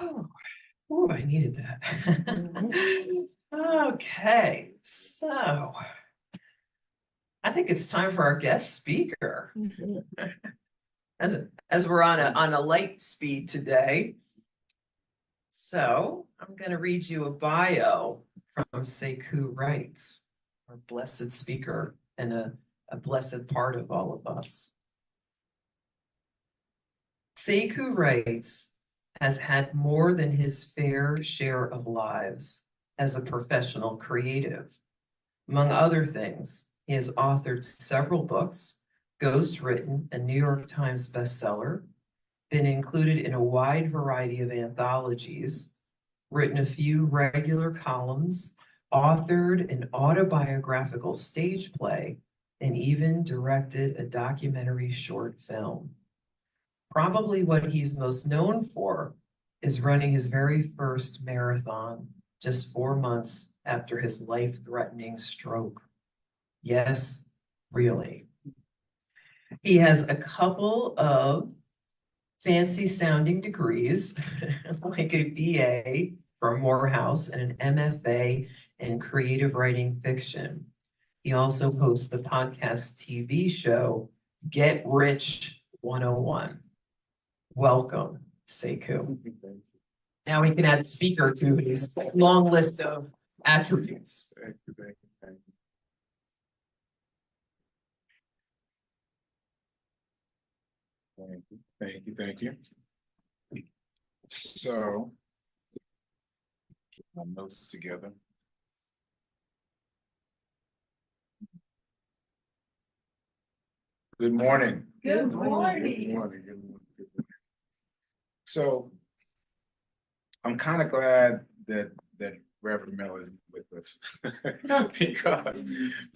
Oh, ooh, I needed that. Okay, so I think it's time for our guest speaker. As we're on a light speed today. So I'm going to read you a bio from Sekou Writes, our blessed speaker and a blessed part of all of us. Sekou Writes has had more than his fair share of lives as a professional creative. Among other things, he has authored several books, ghostwritten a New York Times bestseller, been included in a wide variety of anthologies, written a few regular columns, authored an autobiographical stage play, and even directed a documentary short film. Probably what he's most known for is running his very first marathon just 4 months after his life-threatening stroke. Yes, really. He has a couple of fancy sounding degrees, like a BA from Morehouse and an MFA in creative writing fiction. He also hosts the podcast TV show Get Rich 101. Welcome, Sekou. Now we can add speaker to his long list of attributes. Thank you, thank you, thank you. Thank you, thank you, thank you. So, get my notes together. Good morning. Good morning. Good morning. Good morning. Good morning. So, I'm kind of glad that Reverend Mel is with us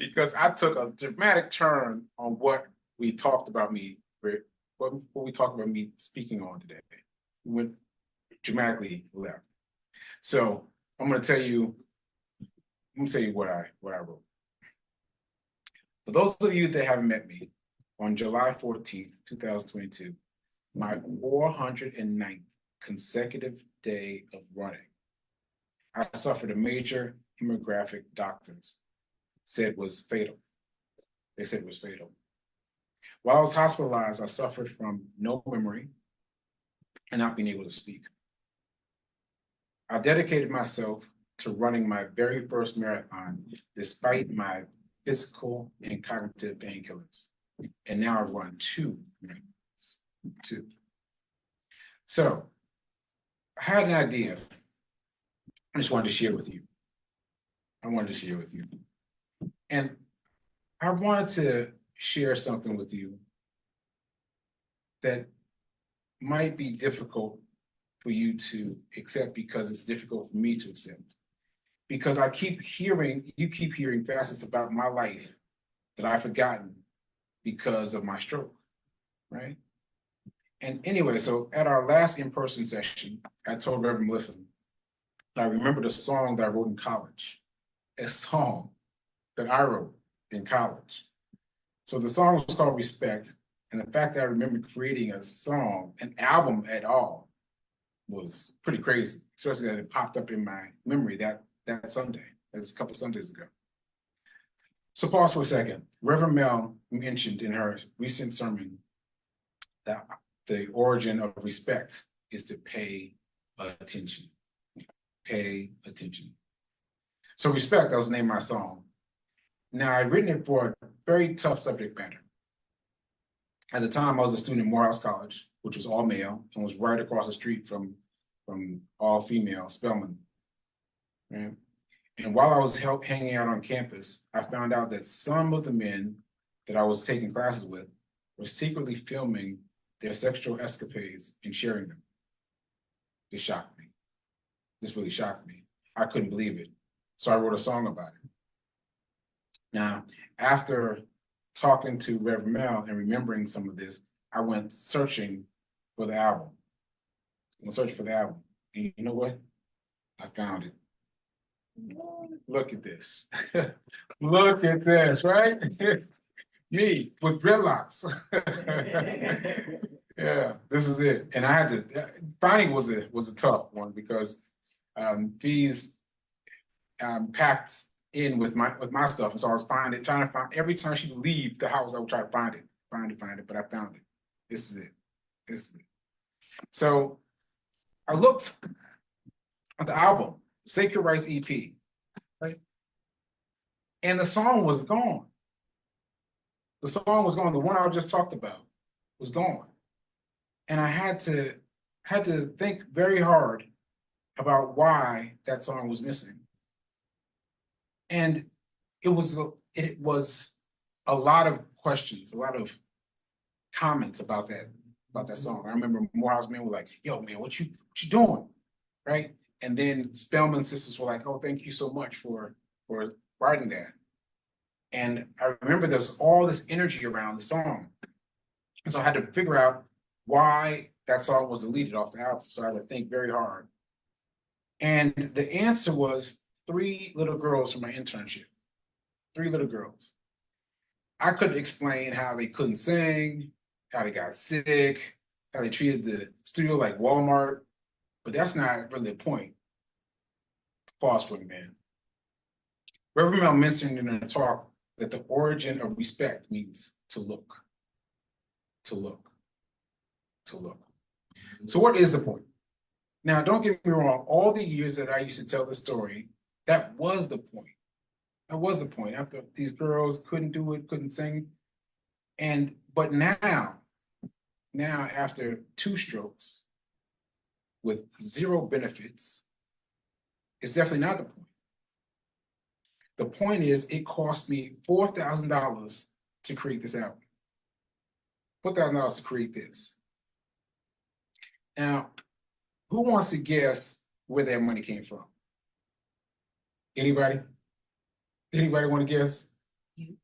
because I took a dramatic turn on what we talked about what we talked about me speaking on today. We went dramatically left. So I'm gonna tell you what I wrote. For those of you that haven't met me, on July 14th, 2022, my 409th consecutive day of running, I suffered a major hemorrhagic doctors said was fatal. They said it was fatal. While I was hospitalized, I suffered from no memory and not being able to speak. I dedicated myself to running my very first marathon despite my physical and cognitive painkillers. And now I've run 2 marathons, 2. So I had an idea. I just wanted to share with you. And I wanted to share something with you that might be difficult for you to accept because it's difficult for me to accept. Because you keep hearing facets about my life that I've forgotten because of my stroke, right? And anyway, so at our last in-person session, I told Reverend Melissa that I remembered a song that I wrote in college, a song that I wrote in college. So the song was called Respect, and the fact that I remember creating a song, an album at all, was pretty crazy, especially that it popped up in my memory that Sunday. That was a couple Sundays ago. So pause for a second. Reverend Mel mentioned in her recent sermon that the origin of respect is to pay attention. Pay attention. So Respect, that was the name of my song. Now, I'd written it for a very tough subject matter. At the time, I was a student at Morehouse College, which was all male and was right across the street from all female Spelman. Right? And while I was hanging out on campus, I found out that some of the men that I was taking classes with were secretly filming their sexual escapades and sharing them. It shocked me. This really shocked me. I couldn't believe it. So I wrote a song about it. Now, after talking to Reverend Mel and remembering some of this, I went searching for the album. And you know what? I found it. Look at this. Look at this, right? Me with dreadlocks. Yeah, this is it. And I had to finding was a tough one because fees packed in with my stuff. And so I was trying to find every time she would leave the house, I would try to find it, but I found it. This is it. This is it. So I looked at the album, Sacred Rights EP, right? And the song was gone. The song was gone. The one I just talked about was gone. And I had to think very hard about why that song was missing. And it was a lot of questions, a lot of comments about that song. I remember Morehouse men were like, "Yo, man, what you doing?" Right? And then Spelman sisters were like, "Oh, thank you so much for writing that." And I remember there's all this energy around the song, and so I had to figure out why that song was deleted off the album. So I had to think very hard. And the answer was three little girls from my internship. Three little girls. I couldn't explain how they couldn't sing, how they got sick, how they treated the studio like Walmart, but that's not really the point. Pause for a minute. Reverend Mel mentioned in her talk that the origin of respect means to look, to look, to look. So what is the point? Now, don't get me wrong, all the years that I used to tell the story, that was the point. That was the point. After these girls couldn't do it, couldn't sing. But now after two strokes with zero benefits, it's definitely not the point. The point is it cost me $4,000 to create this album. $4,000 to create this. Now, who wants to guess where that money came from? Anybody? Anybody want to guess? You.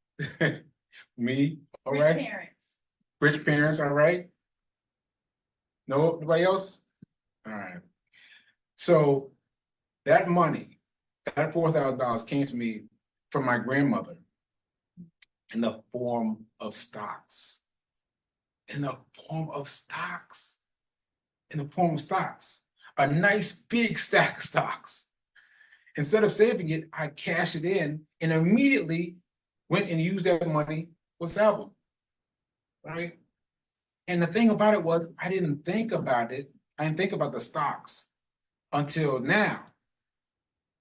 Me? All Rich right. parents. Rich parents, all right. No, nobody else? All right. So that money, that $4,000 came to me from my grandmother in the form of stocks. In the form of stocks. In the form of stocks. A nice big stack of stocks. Instead of saving it, I cashed it in and immediately went and used that money for this album. Right? And the thing about it was, I didn't think about it. I didn't think about the stocks until now.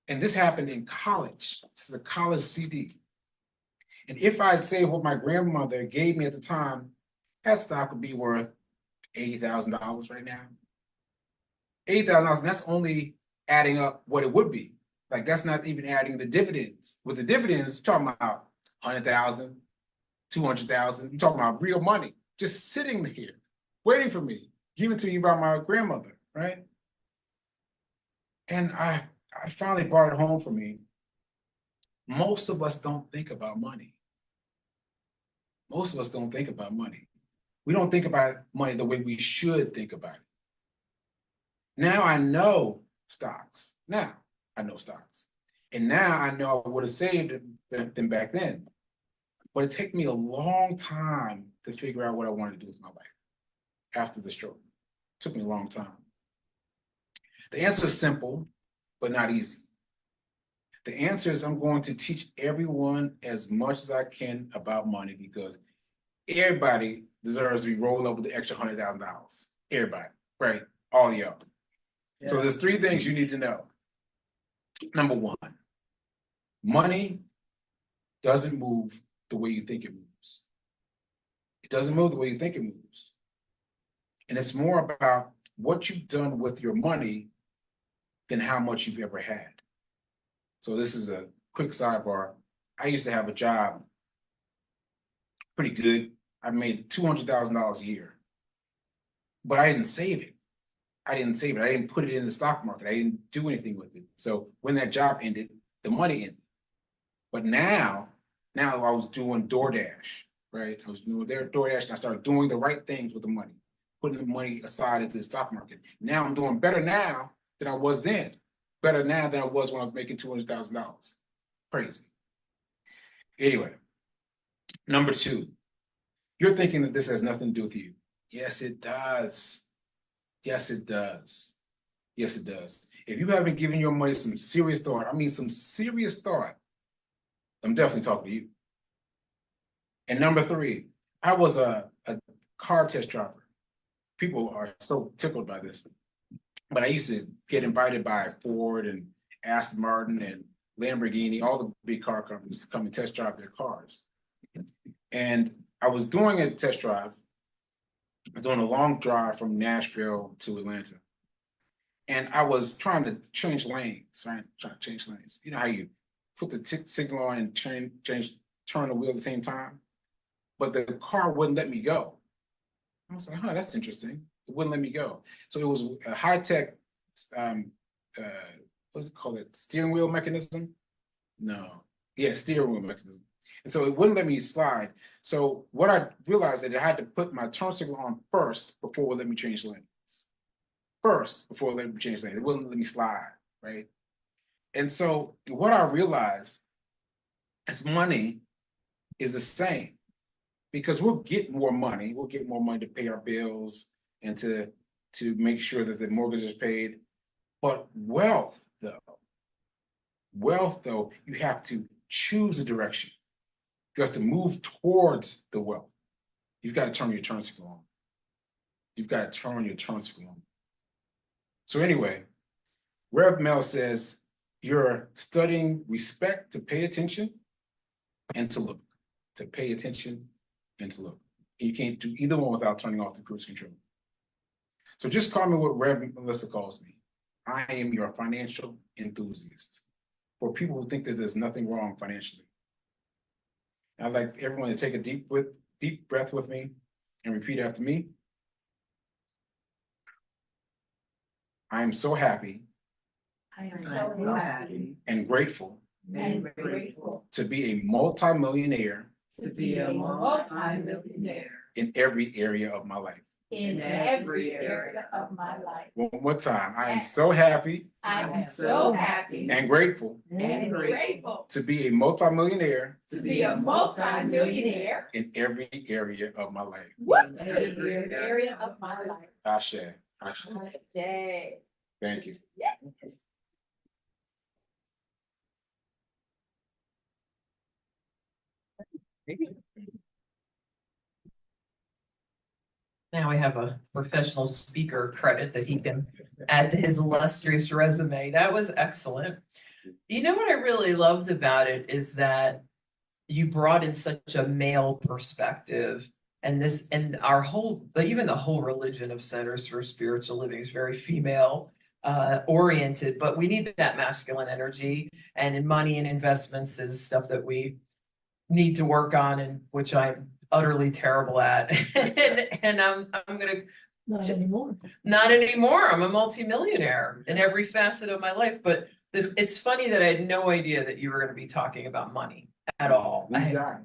And this happened in college. This is a college CD. And if I'd saved what my grandmother gave me at the time, that stock would be worth $80,000 right now. $80,000, and that's only adding up what it would be. Like, that's not even adding the dividends. With the dividends, you're talking about 100,000, 200,000. You're talking about real money just sitting here, waiting for me, given to me by my grandmother, right? And I finally brought it home for me. Most of us don't think about money. Most of us don't think about money. We don't think about money the way we should think about it. Now I know stocks. Now I know stocks. And now I know I would have saved them back then. But it took me a long time to figure out what I wanted to do with my life after the stroke. It took me a long time. The answer is simple, but not easy. The answer is I'm going to teach everyone as much as I can about money because everybody deserves to be rolled up with the extra $100,000. Everybody, right? All of y'all. Yeah. So there's three things you need to know. Number one, money doesn't move the way you think it moves. It doesn't move the way you think it moves. And it's more about what you've done with your money than how much you've ever had. So this is a quick sidebar. I used to have a job, pretty good. I made $200,000 a year, but I didn't save it. I didn't put it in the stock market. I didn't do anything with it. So when that job ended, the money ended. But now I was doing DoorDash, right? I was doing DoorDash and I started doing the right things with the money, putting the money aside into the stock market. Now I'm doing better now than I was then. Better now than I was when I was making $200,000. Crazy. Anyway, number two, you're thinking that this has nothing to do with you. Yes, it does. Yes, it does. Yes, it does. If you haven't given your money some serious thought, I mean some serious thought, I'm definitely talking to you. And number three, I was a car test driver. People are so tickled by this. But I used to get invited by Ford and Aston Martin and Lamborghini, all the big car companies to come and test drive their cars. And I was doing a test drive. I was doing a long drive from Nashville to Atlanta. And I was trying to change lanes, right? Trying to change lanes. You know how you put the signal on and turn the wheel at the same time? But the car wouldn't let me go. I was like, huh, that's interesting. It wouldn't let me go. So it was a high-tech, uh, what's it called? It steering wheel mechanism? No. Yeah, steering wheel mechanism. And so it wouldn't let me slide. So what I realized that I had to put my turn signal on first before it would let me change lanes. First, before it let me change lanes. It wouldn't let me slide, right? And so what I realized is money is the same because we'll get more money. We'll get more money to pay our bills and to make sure that the mortgage is paid. But wealth, though, you have to choose a direction. You have to move towards the wealth. You've got to turn your turn signal on. You've got to turn your turn signal on. So anyway, Rev Mel says, you're studying respect to pay attention and to look. To pay attention and to look. And you can't do either one without turning off the cruise control. So just call me what Rev Melissa calls me. I am your financial enthusiast. For people who think that there's nothing wrong financially. I'd like everyone to take a deep breath with me and repeat after me. I am so happy. I am so happy and grateful to be a multimillionaire be a multi-millionaire in every area of my life. in every area of my life. One more time. I am so happy I am so happy and grateful to be a multimillionaire to be a multi-millionaire in every area of my life. in every area of my life. Ashe. Ashe. Yay. Thank you. Yes. Now we have a professional speaker credit that he can add to his illustrious resume. That was excellent. You know what I really loved about it is that you brought in such a male perspective, and our whole, even the whole religion of Centers for Spiritual Living is very female oriented, but we need that masculine energy, and in money and investments is stuff that we need to work on, and which I'm utterly terrible at. and I'm gonna Not anymore. not anymore. I'm a multimillionaire in every facet of my life. But it's funny that I had no idea that you were going to be talking about money at all. Neither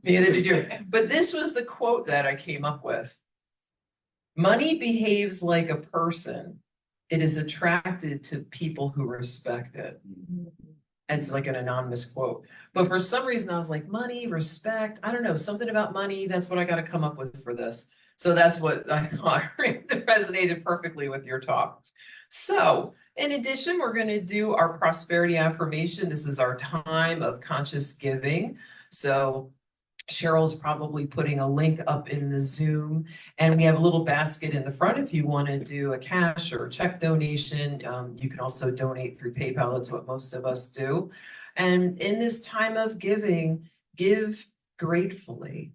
did you. But this was the quote that I came up with. Money behaves like a person. It is attracted to people who respect it. It's like an anonymous quote. But for some reason, I was like, money, respect, I don't know, something about money. That's what I got to come up with for this. So that's what I thought resonated perfectly with your talk. So in addition, we're going to do our prosperity affirmation. This is our time of conscious giving. So Cheryl's probably putting a link up in the Zoom, and we have a little basket in the front if you want to do a cash or a check donation. You can also donate through PayPal. That's what most of us do. And in this time of giving, give gratefully,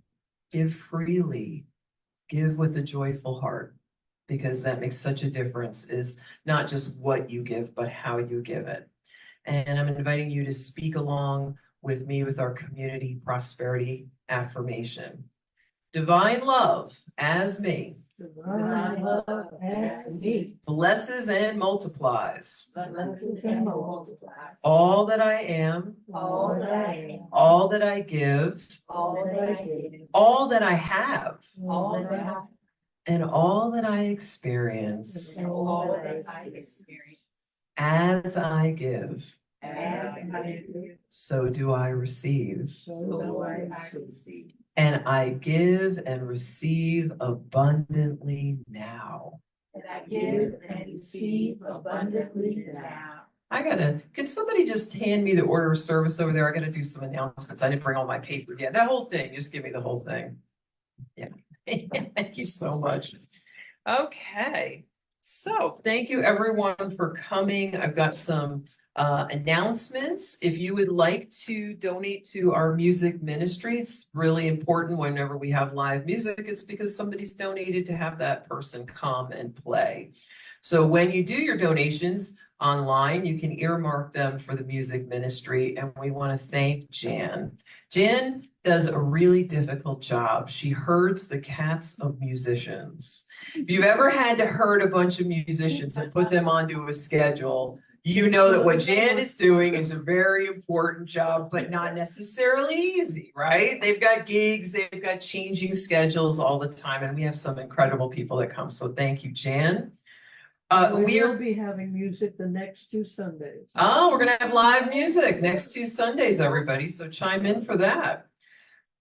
give freely, give with a joyful heart, because that makes such a difference, is not just what you give, but how you give it. And I'm inviting you to speak along with me with our community prosperity affirmation. Divine love as me Divine love as me. blesses and multiplies Blesses and multiplies. all that I am, All that I am. all that I give, All that I give. all that I have, All that I have. and all that I experience And all that I experience. as I give. As I give. So do I receive. So do I receive. and I give and receive abundantly now. And I give and receive abundantly now. Can somebody just hand me the order of service over there? I gotta do some announcements. I didn't bring all my paper yet. That whole thing, just give me the whole thing. Yeah, thank you so much. Okay, so thank you everyone for coming. I've got some announcements. If you would like to donate to our music ministry, it's really important whenever we have live music. It's because somebody's donated to have that person come and play. So when you do your donations online, you can earmark them for the music ministry, and we want to thank Jan. Jan does a really difficult job. She herds the cats of musicians. If you've ever had to herd a bunch of musicians and put them onto a schedule, you know that what Jan is doing is a very important job, but not necessarily easy, right? They've got gigs, they've got changing schedules all the time, and we have some incredible people that come. So thank you, Jan. We will be having music the next 2 Sundays. Oh, we're gonna have live music next 2 Sundays, everybody, so chime in for that.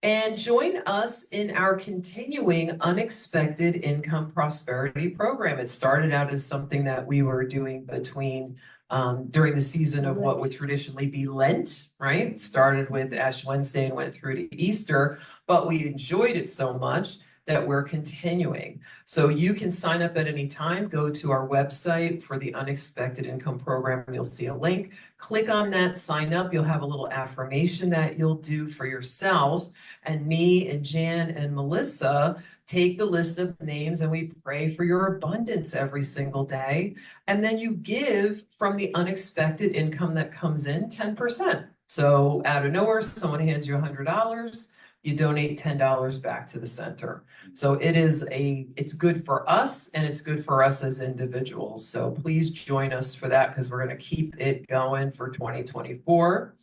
And join us in our continuing Unexpected Income Prosperity Program. It started out as something that we were doing during the season of what would traditionally be Lent, right? Started with Ash Wednesday and went through to Easter, but we enjoyed it so much that we're continuing. So you can sign up at any time. Go to our website for the Unexpected Income Program. You'll see a link. Click on that, sign up. You'll have a little affirmation that you'll do for yourself. And me and Jan and Melissa take the list of names and we pray for your abundance every single day. And then you give from the unexpected income that comes in 10%. So out of nowhere, someone hands you $100. You donate $10 back to the center. So it's good for us and it's good for us as individuals. So please join us for that because we're going to keep it going for 2024.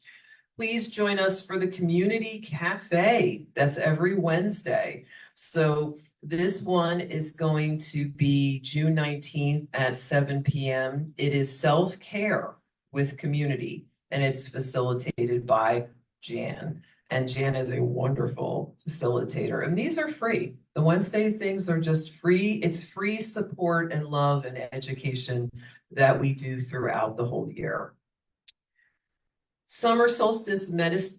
Please join us for the Community Cafe. That's every Wednesday. So this one is going to be June 19th at 7 p.m. It is self-care with community, and it's facilitated by Jan. And Jan is a wonderful facilitator. And these are free. The Wednesday things are just free. It's free support and love and education that we do throughout the whole year. Summer solstice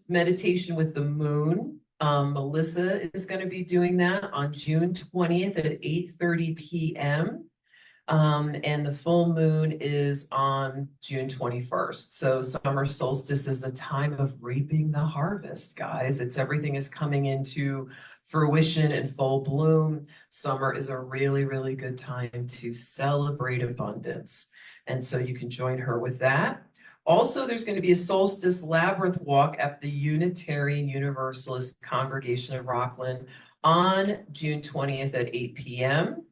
meditation with the moon. Melissa is going to be doing that on June 20th at 8:30 p.m. And the full moon is on June 21st. So summer solstice is a time of reaping the harvest, guys. Everything is coming into fruition and full bloom. Summer is a really, really good time to celebrate abundance. And so you can join her with that. Also, there's going to be a solstice labyrinth walk at the Unitarian Universalist Congregation of Rockland on June 20th at 8 p.m.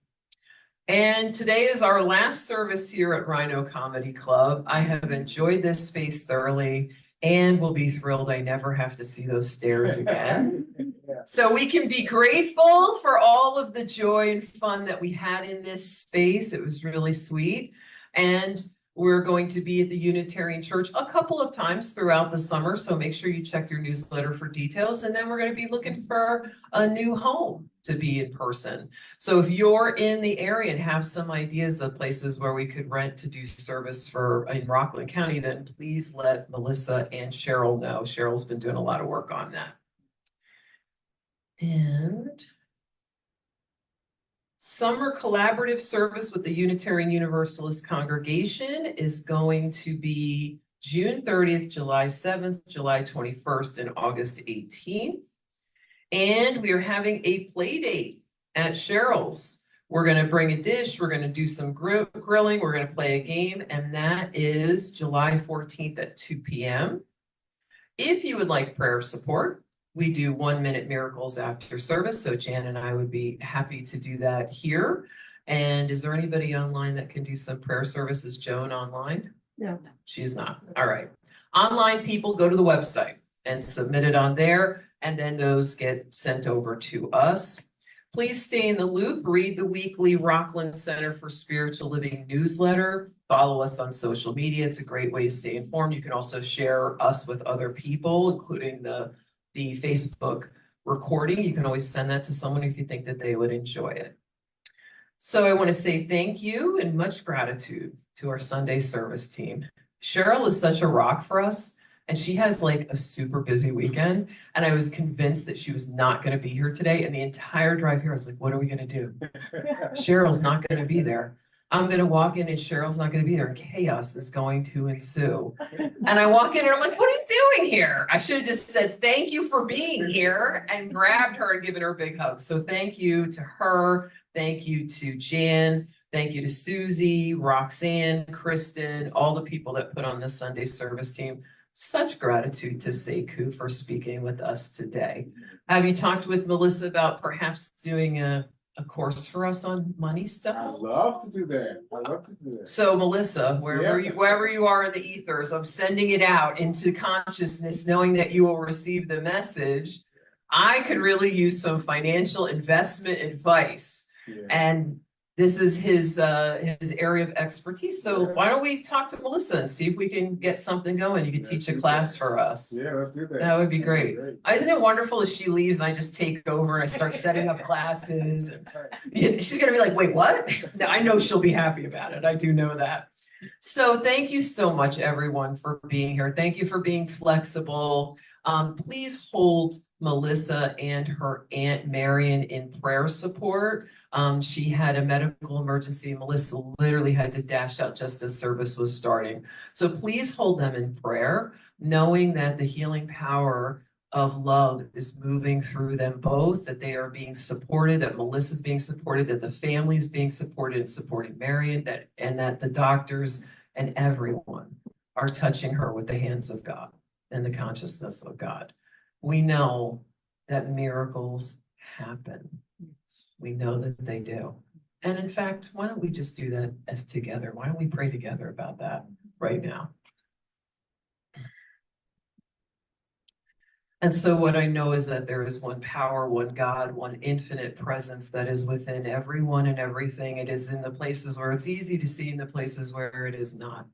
And today is our last service here at Rhino Comedy Club. I have enjoyed this space thoroughly and will be thrilled I never have to see those stairs again. So we can be grateful for all of the joy and fun that we had in this space. It was really sweet. And we're going to be at the Unitarian Church a couple of times throughout the summer, so make sure you check your newsletter for details. And then we're going to be looking for a new home to be in person. So if you're in the area and have some ideas of places where we could rent to do service in Rockland County, then please let Melissa and Cheryl know. Cheryl's been doing a lot of work on that. And summer collaborative service with the Unitarian Universalist Congregation is going to be June 30th, July 7th, July 21st, and August 18th. And we are having a play date at Cheryl's. We're going to bring a dish. We're going to do some grilling. We're going to play a game. And that is July 14th at 2 p.m. If you would like prayer support, we do 1-minute miracles after service. So Jan and I would be happy to do that here. And is there anybody online that can do some prayer services? Joan online? No. She is not. All right. Online people, go to the website and submit it on there. And then those get sent over to us. Please stay in the loop. Read the weekly Rockland Center for Spiritual Living newsletter. Follow us on social media. It's a great way to stay informed. You can also share us with other people, including the Facebook recording. You can always send that to someone if you think that they would enjoy it. So I want to say thank you and much gratitude to our Sunday service team. Cheryl is such a rock for us, and she has like a super busy weekend. And I was convinced that she was not going to be here today. And the entire drive here, I was like, what are we going to do? Cheryl's not going to be there. I'm going to walk in and Cheryl's not going to be there. Chaos is going to ensue. And I walk in and I'm like, what are you doing here? I should have just said, thank you for being here, and grabbed her and given her a big hug. So thank you to her. Thank you to Jan. Thank you to Susie, Roxanne, Kristen, all the people that put on this Sunday service team. Such gratitude to Sekou for speaking with us today. Have you talked with Melissa about perhaps doing a course for us on money I stuff? love to do that. I love to do that. So Melissa, Yeah. wherever you are in the ethers, I'm sending it out into consciousness, knowing that you will receive the message. I could really use some financial investment advice, Yeah. and this is his area of expertise. So why don't we talk to Melissa and see if we can get something going? You could Let's teach a do class that. for us. Yeah, let's do that. That would be great. That'd Isn't it wonderful if she leaves and I just take over and I start setting up classes? And yeah, she's gonna be like, wait, what? No, I know she'll be happy about it. I do know that. So thank you so much, everyone, for being here. Thank you for being flexible. Please hold Melissa and her Aunt Marion in prayer support. She had a medical emergency. Melissa literally had to dash out just as service was starting. So please hold them in prayer, knowing that the healing power of love is moving through them both, that they are being supported, that Melissa's being supported, that the family's being supported and supporting Marion, and that the doctors and everyone are touching her with the hands of God and the consciousness of God. We know that miracles happen. We know that they do. And in fact, why don't we just do that as together? Why don't we pray together about that right now? And so what I know is that there is one power, one God, one infinite presence that is within everyone and everything. It is in the places where it's easy to see, in the places where it is not.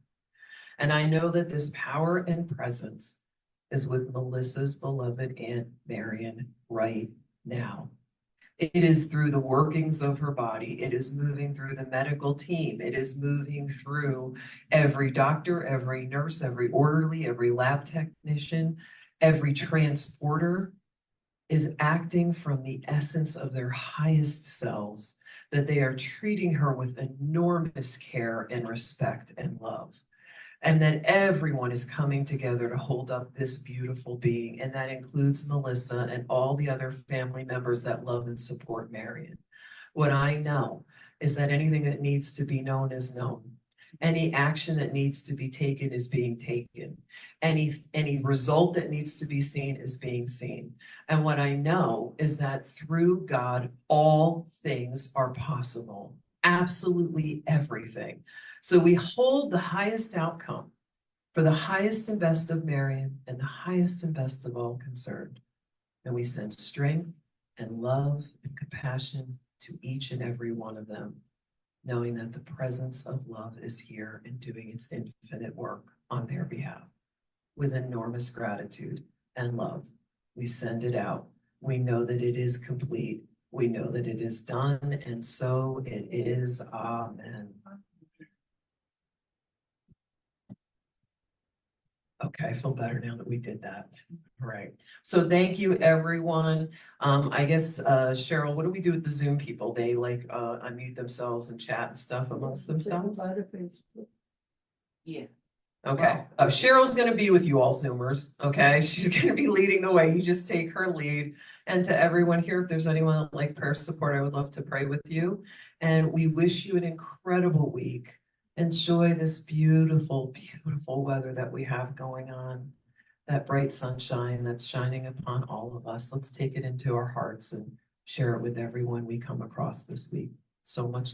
And I know that this power and presence is with Melissa's beloved Aunt Marion right now. It is through the workings of her body. It is moving through the medical team. It is moving through every doctor, every nurse, every orderly, every lab technician, every transporter is acting from the essence of their highest selves, that they are treating her with enormous care and respect and love. And that everyone is coming together to hold up this beautiful being. And that includes Melissa and all the other family members that love and support Marion. What I know is that anything that needs to be known is known. Any action that needs to be taken is being taken. Any result that needs to be seen is being seen. And what I know is that through God, all things are possible. Absolutely everything. So we hold the highest outcome for the highest and best of Marion and the highest and best of all concerned. And we send strength and love and compassion to each and every one of them, knowing that the presence of love is here and doing its infinite work on their behalf. With enormous gratitude and love, we send it out. We know that it is complete. We know that it is done, and so it is. Amen. Okay, I feel better now that we did that. All right. So thank you, everyone. I guess, Cheryl, what do we do with the Zoom people? They like unmute themselves and chat and stuff amongst themselves? Say goodbye to Facebook. Yeah. Okay. Cheryl's going to be with you all Zoomers. Okay. She's going to be leading the way. You just take her lead. And to everyone here, if there's anyone that like prayer support, I would love to pray with you. And we wish you an incredible week. Enjoy this beautiful, beautiful weather that we have going on. That bright sunshine that's shining upon all of us. Let's take it into our hearts and share it with everyone we come across this week. So much